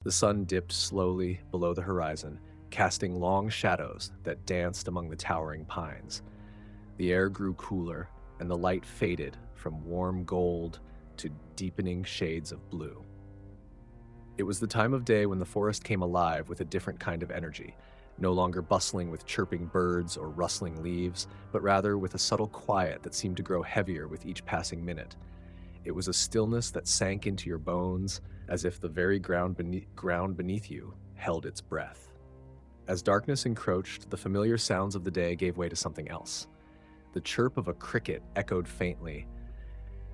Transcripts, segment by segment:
The sun dipped slowly below the horizon, casting long shadows that danced among the towering pines. The air grew cooler, and the light faded from warm gold to deepening shades of blue. It was the time of day when the forest came alive with a different kind of energy, no longer bustling with chirping birds or rustling leaves, but rather with a subtle quiet that seemed to grow heavier with each passing minute. It was a stillness that sank into your bones, as if the very ground beneath you held its breath. As darkness encroached, the familiar sounds of the day gave way to something else. The chirp of a cricket echoed faintly,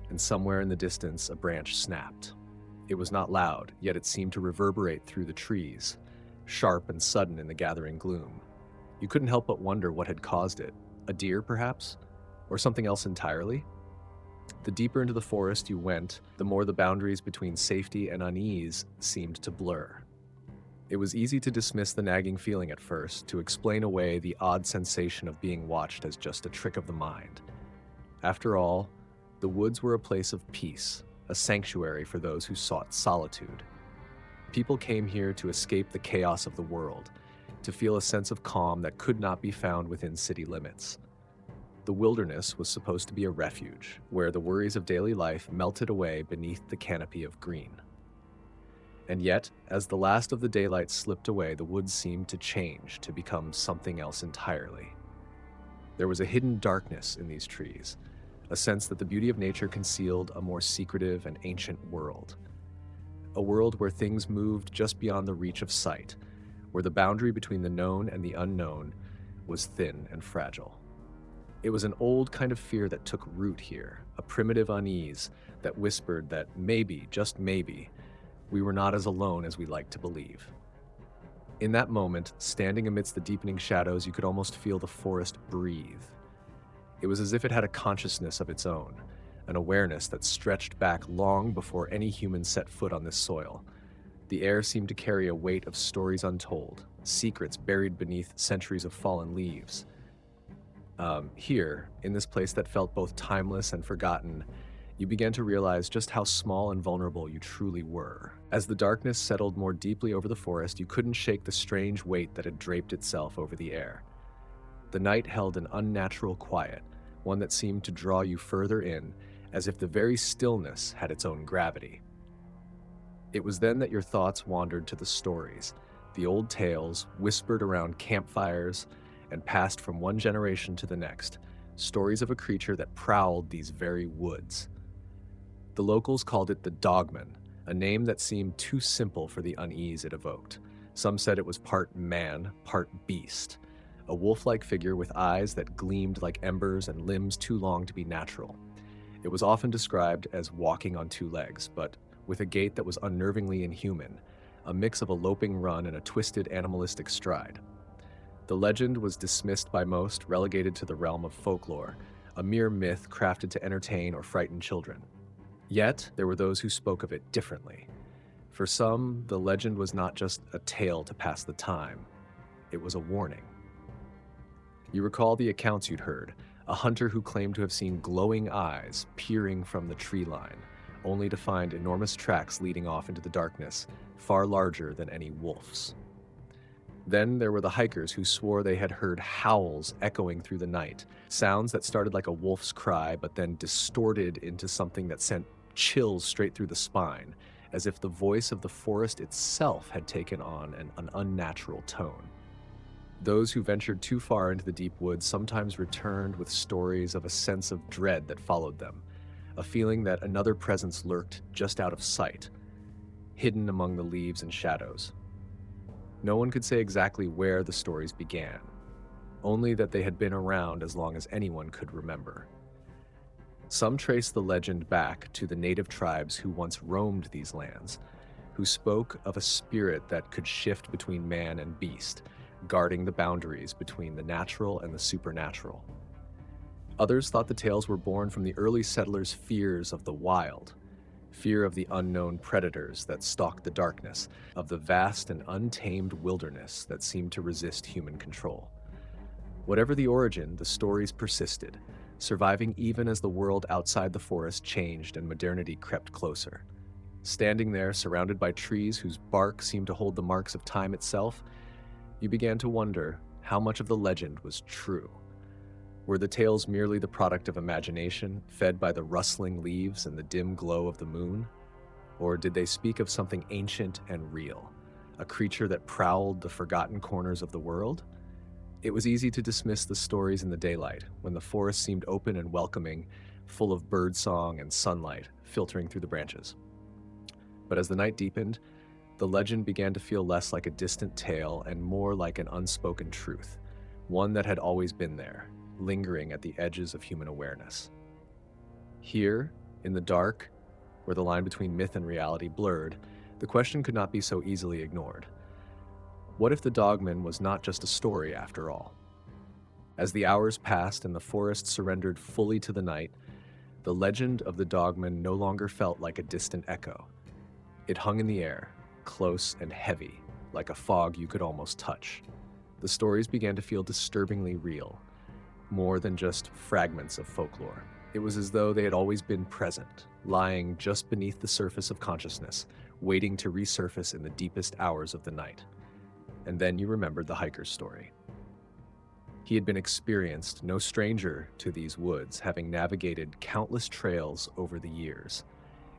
and somewhere in the distance a branch snapped. It was not loud, yet it seemed to reverberate through the trees, sharp and sudden in the gathering gloom. You couldn't help but wonder what had caused it. A deer, perhaps? Or something else entirely? The deeper into the forest you went, the more the boundaries between safety and unease seemed to blur. It was easy to dismiss the nagging feeling at first, to explain away the odd sensation of being watched as just a trick of the mind. After all, the woods were a place of peace, a sanctuary for those who sought solitude. People came here to escape the chaos of the world, to feel a sense of calm that could not be found within city limits. The wilderness was supposed to be a refuge, where the worries of daily life melted away beneath the canopy of green. And yet, as the last of the daylight slipped away, the woods seemed to change, to become something else entirely. There was a hidden darkness in these trees, a sense that the beauty of nature concealed a more secretive and ancient world. A world where things moved just beyond the reach of sight, where the boundary between the known and the unknown was thin and fragile. It was an old kind of fear that took root here, a primitive unease that whispered that maybe, just maybe, we were not as alone as we liked to believe. In that moment, standing amidst the deepening shadows, you could almost feel the forest breathe. It was as if it had a consciousness of its own, an awareness that stretched back long before any human set foot on this soil. The air seemed to carry a weight of stories untold, secrets buried beneath centuries of fallen leaves. Here, in this place that felt both timeless and forgotten, you began to realize just how small and vulnerable you truly were. As the darkness settled more deeply over the forest, you couldn't shake the strange weight that had draped itself over the air. The night held an unnatural quiet, one that seemed to draw you further in, as if the very stillness had its own gravity. It was then that your thoughts wandered to the stories, the old tales whispered around campfires and passed from one generation to the next, stories of a creature that prowled these very woods. The locals called it the Dogman, a name that seemed too simple for the unease it evoked. Some said it was part man, part beast, a wolf-like figure with eyes that gleamed like embers and limbs too long to be natural. It was often described as walking on two legs, but with a gait that was unnervingly inhuman, a mix of a loping run and a twisted animalistic stride. The legend was dismissed by most, relegated to the realm of folklore, a mere myth crafted to entertain or frighten children. Yet, there were those who spoke of it differently. For some, the legend was not just a tale to pass the time, it was a warning. You recall the accounts you'd heard, a hunter who claimed to have seen glowing eyes peering from the tree line, only to find enormous tracks leading off into the darkness, far larger than any wolf's. Then there were the hikers who swore they had heard howls echoing through the night, sounds that started like a wolf's cry but then distorted into something that sent chills straight through the spine, as if the voice of the forest itself had taken on an unnatural tone. Those who ventured too far into the deep woods sometimes returned with stories of a sense of dread that followed them, a feeling that another presence lurked just out of sight, hidden among the leaves and shadows. No one could say exactly where the stories began, only that they had been around as long as anyone could remember. Some trace the legend back to the native tribes who once roamed these lands, who spoke of a spirit that could shift between man and beast, guarding the boundaries between the natural and the supernatural. Others thought the tales were born from the early settlers' fears of the wild, fear of the unknown predators that stalked the darkness, of the vast and untamed wilderness that seemed to resist human control. Whatever the origin, the stories persisted, surviving even as the world outside the forest changed and modernity crept closer. Standing there, surrounded by trees whose bark seemed to hold the marks of time itself, you began to wonder how much of the legend was true. Were the tales merely the product of imagination, fed by the rustling leaves and the dim glow of the moon? Or did they speak of something ancient and real, a creature that prowled the forgotten corners of the world? It was easy to dismiss the stories in the daylight, when the forest seemed open and welcoming, full of birdsong and sunlight filtering through the branches. But as the night deepened, the legend began to feel less like a distant tale and more like an unspoken truth, one that had always been there, lingering at the edges of human awareness. Here, in the dark, where the line between myth and reality blurred, the question could not be so easily ignored. What if the Dogman was not just a story after all? As the hours passed and the forest surrendered fully to the night, the legend of the Dogman no longer felt like a distant echo. It hung in the air, close and heavy, like a fog you could almost touch. The stories began to feel disturbingly real, more than just fragments of folklore. It was as though they had always been present, lying just beneath the surface of consciousness, waiting to resurface in the deepest hours of the night. And then you remembered the hiker's story. He had been experienced, no stranger to these woods, having navigated countless trails over the years.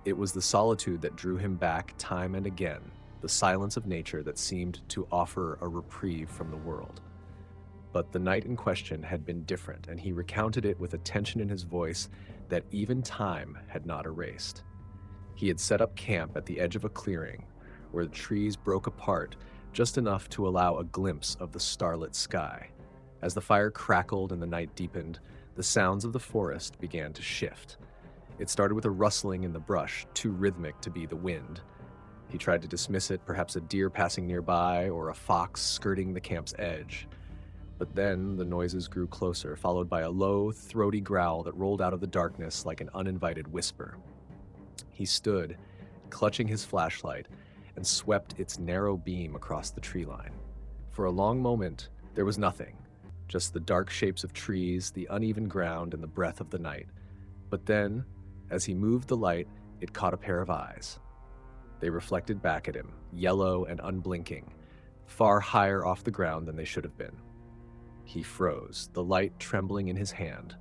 It was the solitude that drew him back time and again, the silence of nature that seemed to offer a reprieve from the world. But the night in question had been different, and he recounted it with a tension in his voice that even time had not erased. He had set up camp at the edge of a clearing, where the trees broke apart just enough to allow a glimpse of the starlit sky. As the fire crackled and the night deepened, the sounds of the forest began to shift. It started with a rustling in the brush, too rhythmic to be the wind. He tried to dismiss it, perhaps a deer passing nearby or a fox skirting the camp's edge. But then the noises grew closer, followed by a low, throaty growl that rolled out of the darkness like an uninvited whisper. He stood, clutching his flashlight, and swept its narrow beam across the tree line. For a long moment, there was nothing, just the dark shapes of trees, the uneven ground, and the breath of the night. But then, as he moved the light, it caught a pair of eyes. They reflected back at him, yellow and unblinking, far higher off the ground than they should have been. He froze, the light trembling in his hand,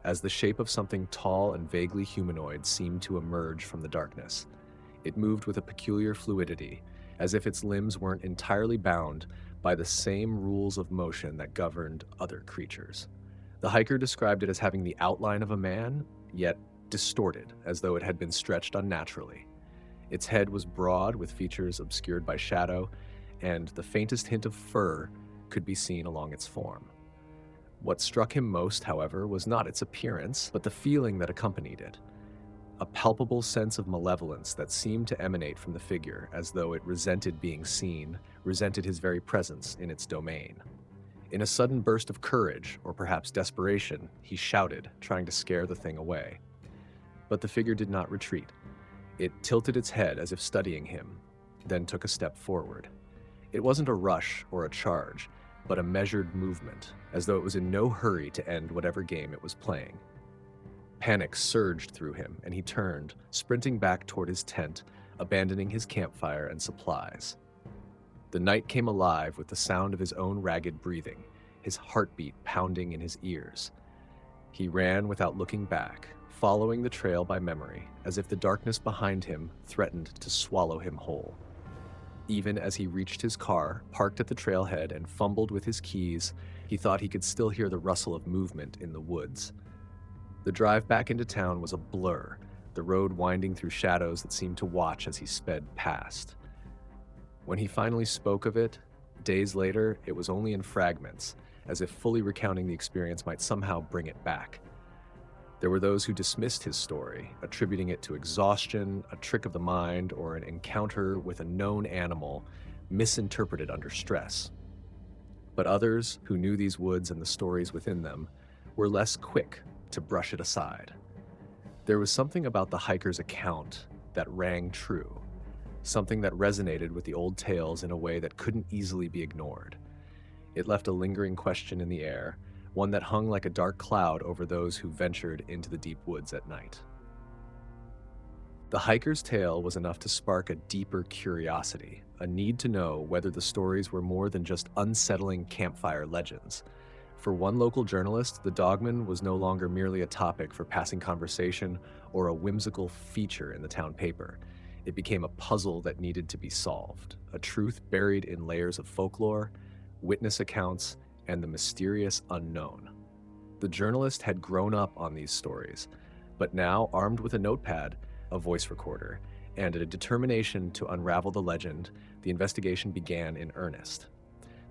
as the shape of something tall and vaguely humanoid seemed to emerge from the darkness. It moved with a peculiar fluidity, as if its limbs weren't entirely bound by the same rules of motion that governed other creatures. The hiker described it as having the outline of a man, yet distorted, as though it had been stretched unnaturally. Its head was broad, with features obscured by shadow, and the faintest hint of fur could be seen along its form. What struck him most, however, was not its appearance, but the feeling that accompanied it. A palpable sense of malevolence that seemed to emanate from the figure, as though it resented being seen, resented his very presence in its domain. In a sudden burst of courage, or perhaps desperation, he shouted, trying to scare the thing away. But the figure did not retreat. It tilted its head as if studying him, then took a step forward. It wasn't a rush or a charge, but a measured movement, as though it was in no hurry to end whatever game it was playing. Panic surged through him, and he turned, sprinting back toward his tent, abandoning his campfire and supplies. The night came alive with the sound of his own ragged breathing, his heartbeat pounding in his ears. He ran without looking back, following the trail by memory, as if the darkness behind him threatened to swallow him whole. Even as he reached his car, parked at the trailhead, and fumbled with his keys, he thought he could still hear the rustle of movement in the woods. The drive back into town was a blur, the road winding through shadows that seemed to watch as he sped past. When he finally spoke of it, days later, it was only in fragments, as if fully recounting the experience might somehow bring it back. There were those who dismissed his story, attributing it to exhaustion, a trick of the mind, or an encounter with a known animal misinterpreted under stress. But others, who knew these woods and the stories within them, were less quick to brush it aside. There was something about the hiker's account that rang true, something that resonated with the old tales in a way that couldn't easily be ignored. It left a lingering question in the air, one that hung like a dark cloud over those who ventured into the deep woods at night. The hiker's tale was enough to spark a deeper curiosity, a need to know whether the stories were more than just unsettling campfire legends. For one local journalist, the Dogman was no longer merely a topic for passing conversation or a whimsical feature in the town paper. It became a puzzle that needed to be solved, a truth buried in layers of folklore, witness accounts, and the mysterious unknown. The journalist had grown up on these stories, but now, armed with a notepad, a voice recorder, and a determination to unravel the legend, the investigation began in earnest.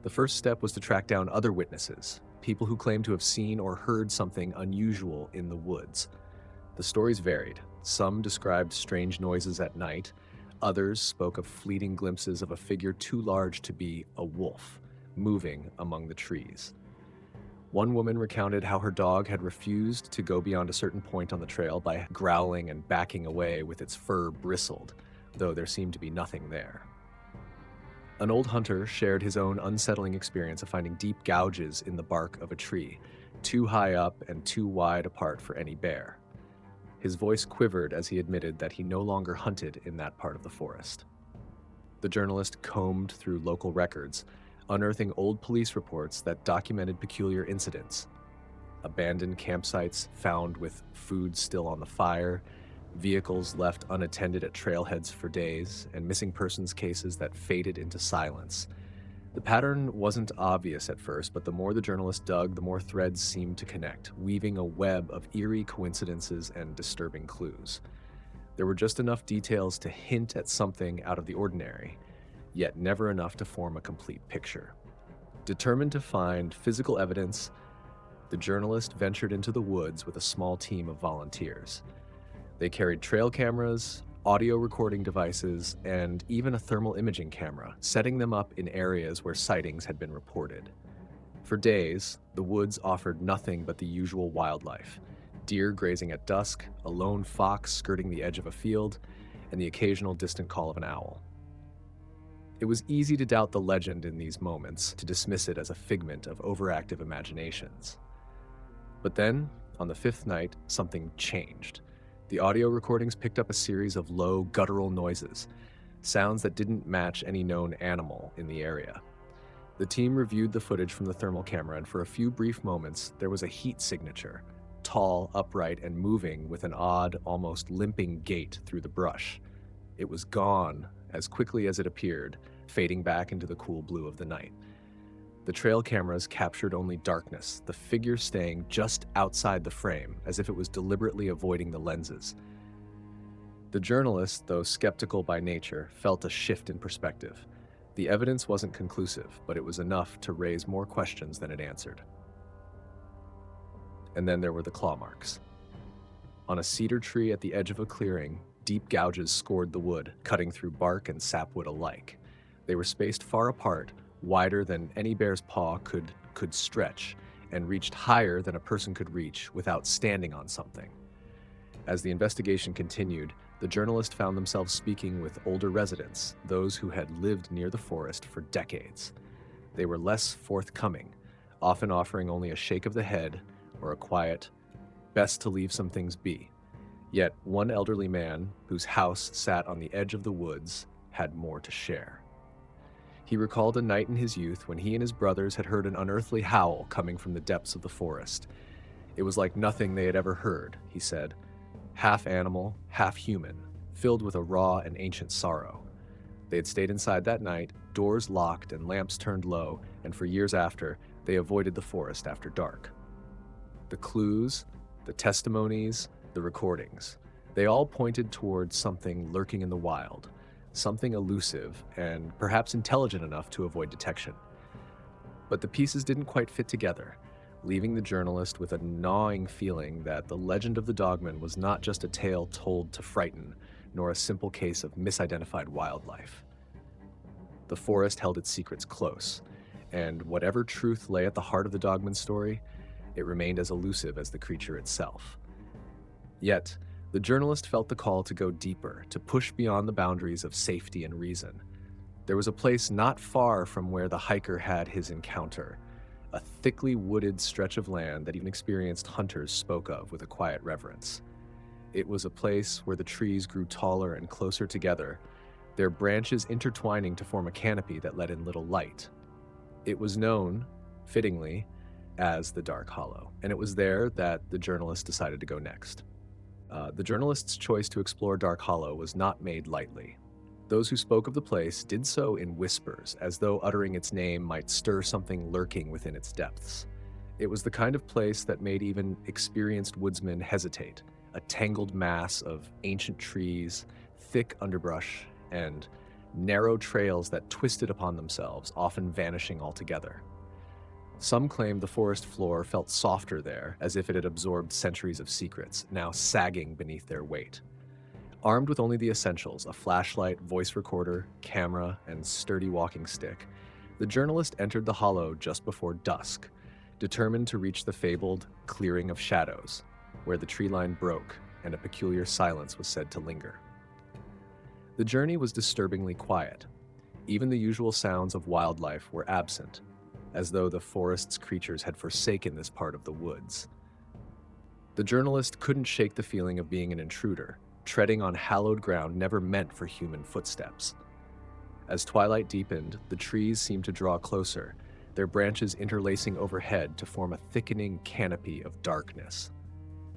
The first step was to track down other witnesses, people who claimed to have seen or heard something unusual in the woods. The stories varied. Some described strange noises at night, others spoke of fleeting glimpses of a figure too large to be a wolf, moving among the trees. One woman recounted how her dog had refused to go beyond a certain point on the trail by growling and backing away with its fur bristled, though there seemed to be nothing there. An old hunter shared his own unsettling experience of finding deep gouges in the bark of a tree, too high up and too wide apart for any bear. His voice quivered as he admitted that he no longer hunted in that part of the forest. The journalist combed through local records, unearthing old police reports that documented peculiar incidents. Abandoned campsites found with food still on the fire, vehicles left unattended at trailheads for days, and missing persons cases that faded into silence. The pattern wasn't obvious at first, but the more the journalist dug, the more threads seemed to connect, weaving a web of eerie coincidences and disturbing clues. There were just enough details to hint at something out of the ordinary, yet never enough to form a complete picture. Determined to find physical evidence, the journalist ventured into the woods with a small team of volunteers. They carried trail cameras, audio recording devices, and even a thermal imaging camera, setting them up in areas where sightings had been reported. For days, the woods offered nothing but the usual wildlife: deer grazing at dusk, a lone fox skirting the edge of a field, and the occasional distant call of an owl. It was easy to doubt the legend in these moments, to dismiss it as a figment of overactive imaginations. But then, on the fifth night, something changed. The audio recordings picked up a series of low, guttural noises, sounds that didn't match any known animal in the area. The team reviewed the footage from the thermal camera, and for a few brief moments, there was a heat signature, tall, upright, and moving with an odd, almost limping gait through the brush. It was gone as quickly as it appeared, fading back into the cool blue of the night. The trail cameras captured only darkness, the figure staying just outside the frame, as if it was deliberately avoiding the lenses. The journalist, though skeptical by nature, felt a shift in perspective. The evidence wasn't conclusive, but it was enough to raise more questions than it answered. And then there were the claw marks. On a cedar tree at the edge of a clearing, deep gouges scored the wood, cutting through bark and sapwood alike. They were spaced far apart, wider than any bear's paw could stretch, and reached higher than a person could reach without standing on something. As the investigation continued, the journalist found themselves speaking with older residents, those who had lived near the forest for decades. They were less forthcoming, often offering only a shake of the head or a quiet, "Best to leave some things be." Yet one elderly man, whose house sat on the edge of the woods, had more to share. He recalled a night in his youth when he and his brothers had heard an unearthly howl coming from the depths of the forest. It was like nothing they had ever heard, he said, half animal, half human, filled with a raw and ancient sorrow. They had stayed inside that night, doors locked and lamps turned low, and for years after, they avoided the forest after dark. The clues, the testimonies, the recordings, they all pointed towards something lurking in the wild, something elusive and perhaps intelligent enough to avoid detection. But the pieces didn't quite fit together, leaving the journalist with a gnawing feeling that the legend of the Dogman was not just a tale told to frighten, nor a simple case of misidentified wildlife. The forest held its secrets close, and whatever truth lay at the heart of the Dogman story, it remained as elusive as the creature itself. Yet, the journalist felt the call to go deeper, to push beyond the boundaries of safety and reason. There was a place not far from where the hiker had his encounter, a thickly wooded stretch of land that even experienced hunters spoke of with a quiet reverence. It was a place where the trees grew taller and closer together, their branches intertwining to form a canopy that let in little light. It was known, fittingly, as the Dark Hollow, and it was there that the journalist decided to go next. The journalist's choice to explore Dark Hollow was not made lightly. Those who spoke of the place did so in whispers, as though uttering its name might stir something lurking within its depths. It was the kind of place that made even experienced woodsmen hesitate, a tangled mass of ancient trees, thick underbrush, and narrow trails that twisted upon themselves, often vanishing altogether. Some claimed the forest floor felt softer there, as if it had absorbed centuries of secrets, now sagging beneath their weight. Armed with only the essentials, a flashlight, voice recorder, camera, and sturdy walking stick, the journalist entered the hollow just before dusk, determined to reach the fabled clearing of shadows, where the tree line broke and a peculiar silence was said to linger. The journey was disturbingly quiet. Even the usual sounds of wildlife were absent, as though the forest's creatures had forsaken this part of the woods. The journalist couldn't shake the feeling of being an intruder, treading on hallowed ground never meant for human footsteps. As twilight deepened, the trees seemed to draw closer, their branches interlacing overhead to form a thickening canopy of darkness.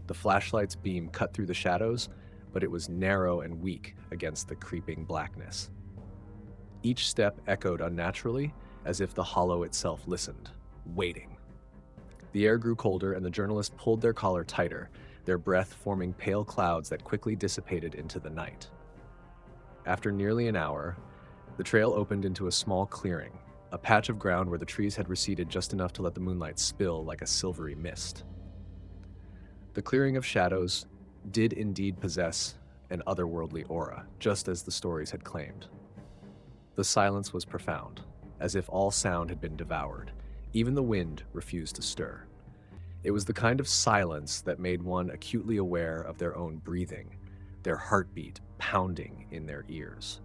The flashlight's beam cut through the shadows, but it was narrow and weak against the creeping blackness. Each step echoed unnaturally, as if the hollow itself listened, waiting. The air grew colder, and the journalist pulled their collar tighter, their breath forming pale clouds that quickly dissipated into the night. After nearly an hour, the trail opened into a small clearing, a patch of ground where the trees had receded just enough to let the moonlight spill like a silvery mist. The clearing of shadows did indeed possess an otherworldly aura, just as the stories had claimed. The silence was profound, as if all sound had been devoured. Even the wind refused to stir. It was the kind of silence that made one acutely aware of their own breathing, their heartbeat pounding in their ears.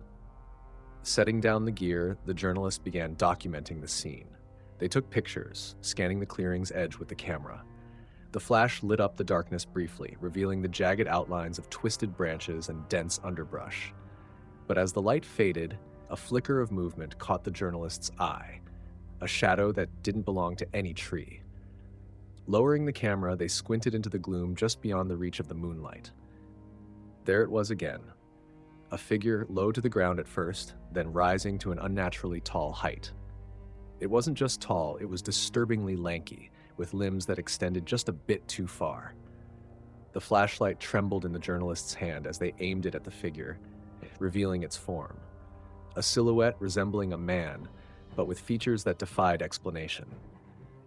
Setting down the gear, the journalist began documenting the scene. They took pictures, scanning the clearing's edge with the camera. The flash lit up the darkness briefly, revealing the jagged outlines of twisted branches and dense underbrush. But as the light faded, a flicker of movement caught the journalist's eye, a shadow that didn't belong to any tree. Lowering the camera, they squinted into the gloom just beyond the reach of the moonlight. There it was again, a figure low to the ground at first, then rising to an unnaturally tall height. It wasn't just tall, it was disturbingly lanky, with limbs that extended just a bit too far. The flashlight trembled in the journalist's hand as they aimed it at the figure, revealing its form. A silhouette resembling a man, but with features that defied explanation.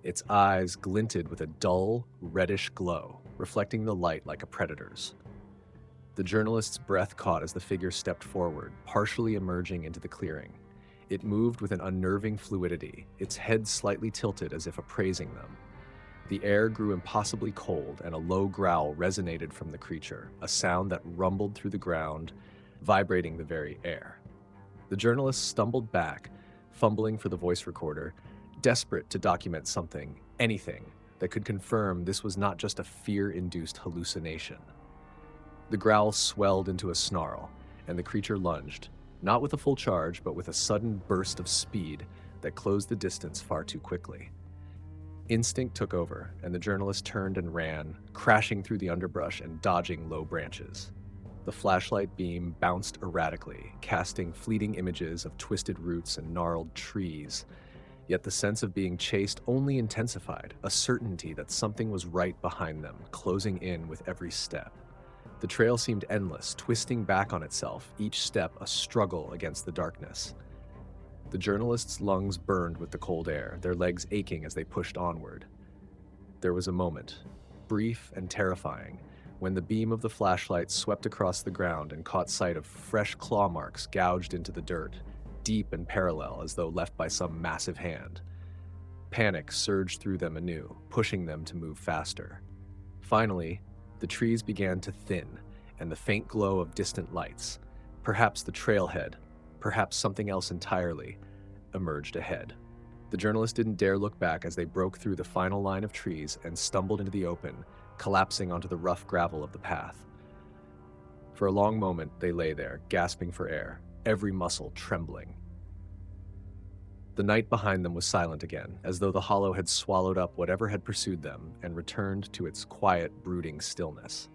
Its eyes glinted with a dull, reddish glow, reflecting the light like a predator's. The journalist's breath caught as the figure stepped forward, partially emerging into the clearing. It moved with an unnerving fluidity, its head slightly tilted as if appraising them. The air grew impossibly cold, and a low growl resonated from the creature, a sound that rumbled through the ground, vibrating the very air. The journalist stumbled back, fumbling for the voice recorder, desperate to document something, anything, that could confirm this was not just a fear-induced hallucination. The growl swelled into a snarl, and the creature lunged, not with a full charge, but with a sudden burst of speed that closed the distance far too quickly. Instinct took over, and the journalist turned and ran, crashing through the underbrush and dodging low branches. The flashlight beam bounced erratically, casting fleeting images of twisted roots and gnarled trees. Yet the sense of being chased only intensified, a certainty that something was right behind them, closing in with every step. The trail seemed endless, twisting back on itself, each step a struggle against the darkness. The journalist's lungs burned with the cold air, their legs aching as they pushed onward. There was a moment, brief and terrifying, when the beam of the flashlight swept across the ground and caught sight of fresh claw marks gouged into the dirt, deep and parallel as though left by some massive hand. Panic surged through them anew, pushing them to move faster. Finally, the trees began to thin, and the faint glow of distant lights, perhaps the trailhead, perhaps something else entirely, emerged ahead. The journalist didn't dare look back as they broke through the final line of trees and stumbled into the open, collapsing onto the rough gravel of the path. For a long moment, they lay there, gasping for air, every muscle trembling. The night behind them was silent again, as though the hollow had swallowed up whatever had pursued them and returned to its quiet, brooding stillness.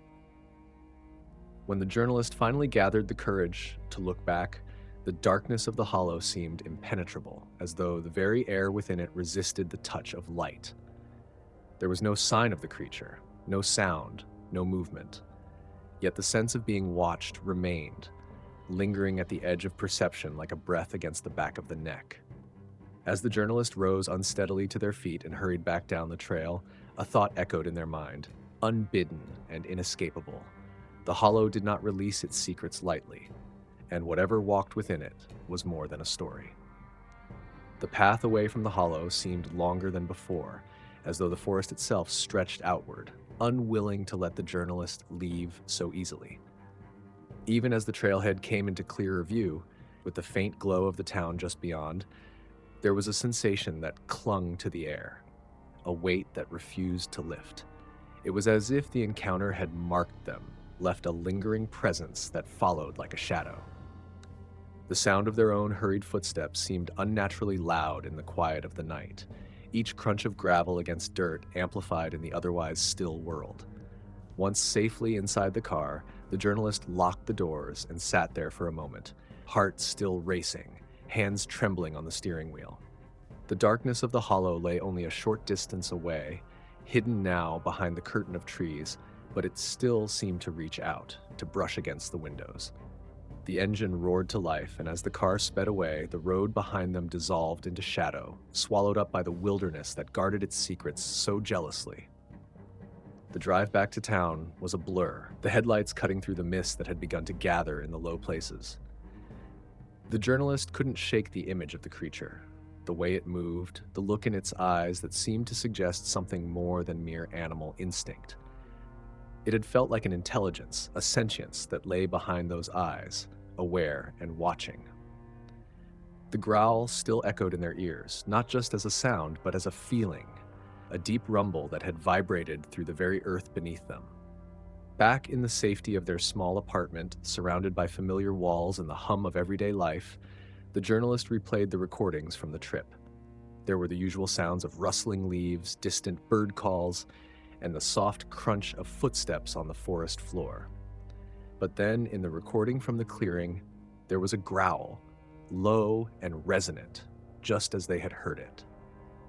When the journalist finally gathered the courage to look back, the darkness of the hollow seemed impenetrable, as though the very air within it resisted the touch of light. There was no sign of the creature, no sound, no movement. Yet the sense of being watched remained, lingering at the edge of perception like a breath against the back of the neck. As the journalist rose unsteadily to their feet and hurried back down the trail, a thought echoed in their mind, unbidden and inescapable. The hollow did not release its secrets lightly, and whatever walked within it was more than a story. The path away from the hollow seemed longer than before, as though the forest itself stretched outward, unwilling to let the journalist leave so easily. Even as the trailhead came into clearer view, with the faint glow of the town just beyond, there was a sensation that clung to the air, a weight that refused to lift. It was as if the encounter had marked them, left a lingering presence that followed like a shadow. The sound of their own hurried footsteps seemed unnaturally loud in the quiet of the night, each crunch of gravel against dirt amplified in the otherwise still world. Once safely inside the car, the journalist locked the doors and sat there for a moment, heart still racing, hands trembling on the steering wheel. The darkness of the hollow lay only a short distance away, hidden now behind the curtain of trees, but it still seemed to reach out, to brush against the windows. The engine roared to life, and as the car sped away, the road behind them dissolved into shadow, swallowed up by the wilderness that guarded its secrets so jealously. The drive back to town was a blur, the headlights cutting through the mist that had begun to gather in the low places. The journalist couldn't shake the image of the creature, the way it moved, the look in its eyes that seemed to suggest something more than mere animal instinct. It had felt like an intelligence, a sentience that lay behind those eyes, aware and watching. The growl still echoed in their ears, not just as a sound, but as a feeling, a deep rumble that had vibrated through the very earth beneath them. Back in the safety of their small apartment, surrounded by familiar walls and the hum of everyday life, the journalist replayed the recordings from the trip. There were the usual sounds of rustling leaves, distant bird calls, and the soft crunch of footsteps on the forest floor. But then, in the recording from the clearing, there was a growl, low and resonant, just as they had heard it.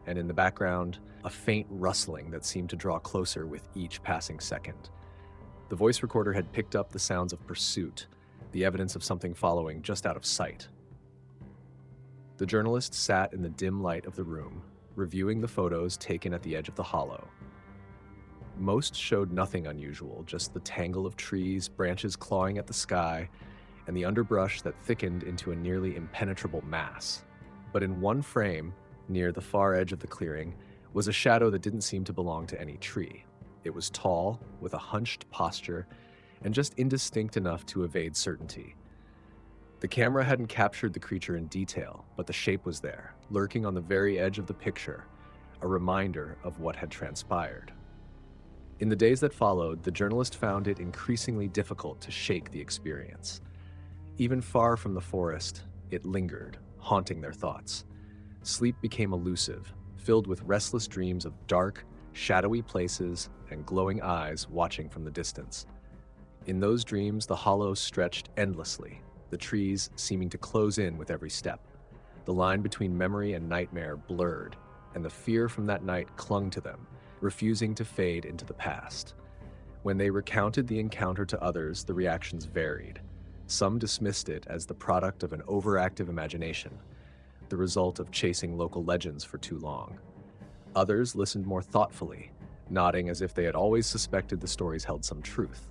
And in the background, a faint rustling that seemed to draw closer with each passing second. The voice recorder had picked up the sounds of pursuit, the evidence of something following just out of sight. The journalist sat in the dim light of the room, reviewing the photos taken at the edge of the hollow. Most showed nothing unusual, just the tangle of trees, branches clawing at the sky, and the underbrush that thickened into a nearly impenetrable mass. But in one frame, near the far edge of the clearing, was a shadow that didn't seem to belong to any tree. It was tall, with a hunched posture, and just indistinct enough to evade certainty. The camera hadn't captured the creature in detail, but the shape was there, lurking on the very edge of the picture, a reminder of what had transpired. In the days that followed, the journalist found it increasingly difficult to shake the experience. Even far from the forest, it lingered, haunting their thoughts. Sleep became elusive, filled with restless dreams of dark, shadowy places and glowing eyes watching from the distance. In those dreams, the hollow stretched endlessly, the trees seeming to close in with every step. The line between memory and nightmare blurred, and the fear from that night clung to them, refusing to fade into the past. When they recounted the encounter to others, the reactions varied. Some dismissed it as the product of an overactive imagination, the result of chasing local legends for too long. Others listened more thoughtfully, nodding as if they had always suspected the stories held some truth.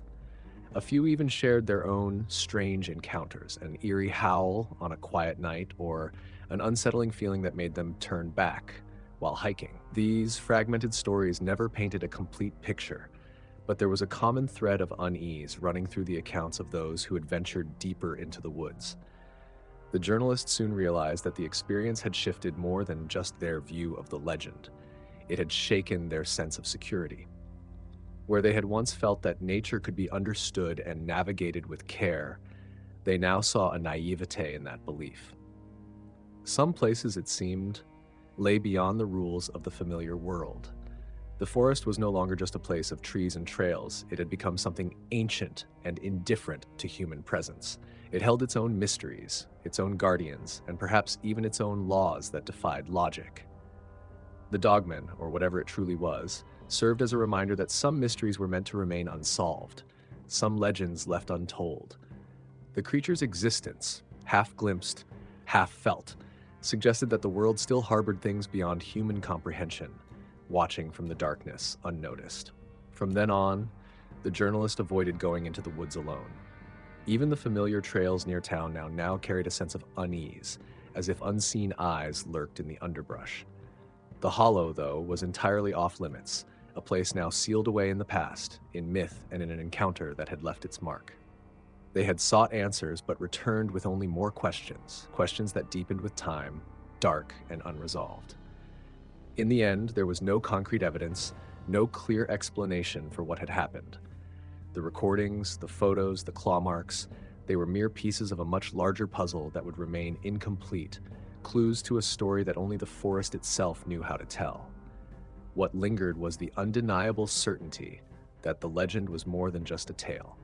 A few even shared their own strange encounters, an eerie howl on a quiet night, or an unsettling feeling that made them turn back while hiking. These fragmented stories never painted a complete picture, but there was a common thread of unease running through the accounts of those who had ventured deeper into the woods. The journalist soon realized that the experience had shifted more than just their view of the legend. It had shaken their sense of security. Where they had once felt that nature could be understood and navigated with care, they now saw a naivete in that belief. Some places, it seemed, lay beyond the rules of the familiar world. The forest was no longer just a place of trees and trails. It had become something ancient and indifferent to human presence. It held its own mysteries, its own guardians, and perhaps even its own laws that defied logic. The Dogman, or whatever it truly was, served as a reminder that some mysteries were meant to remain unsolved, some legends left untold. The creature's existence, half glimpsed, half felt, suggested that the world still harbored things beyond human comprehension, watching from the darkness unnoticed. From then on, the journalist avoided going into the woods alone. Even the familiar trails near town now carried a sense of unease, as if unseen eyes lurked in the underbrush. The hollow, though, was entirely off-limits, a place now sealed away in the past, in myth and in an encounter that had left its mark. They had sought answers, but returned with only more questions, questions that deepened with time, dark and unresolved. In the end, there was no concrete evidence, no clear explanation for what had happened. The recordings, the photos, the claw marks, they were mere pieces of a much larger puzzle that would remain incomplete, clues to a story that only the forest itself knew how to tell. What lingered was the undeniable certainty that the legend was more than just a tale.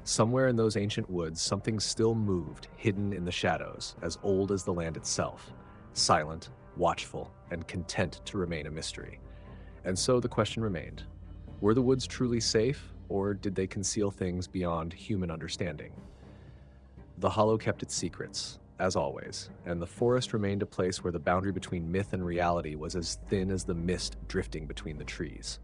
Somewhere in those ancient woods, something still moved, hidden in the shadows, as old as the land itself, silent, watchful, and content to remain a mystery. And so the question remained, were the woods truly safe, or did they conceal things beyond human understanding? The hollow kept its secrets, as always, and the forest remained a place where the boundary between myth and reality was as thin as the mist drifting between the trees.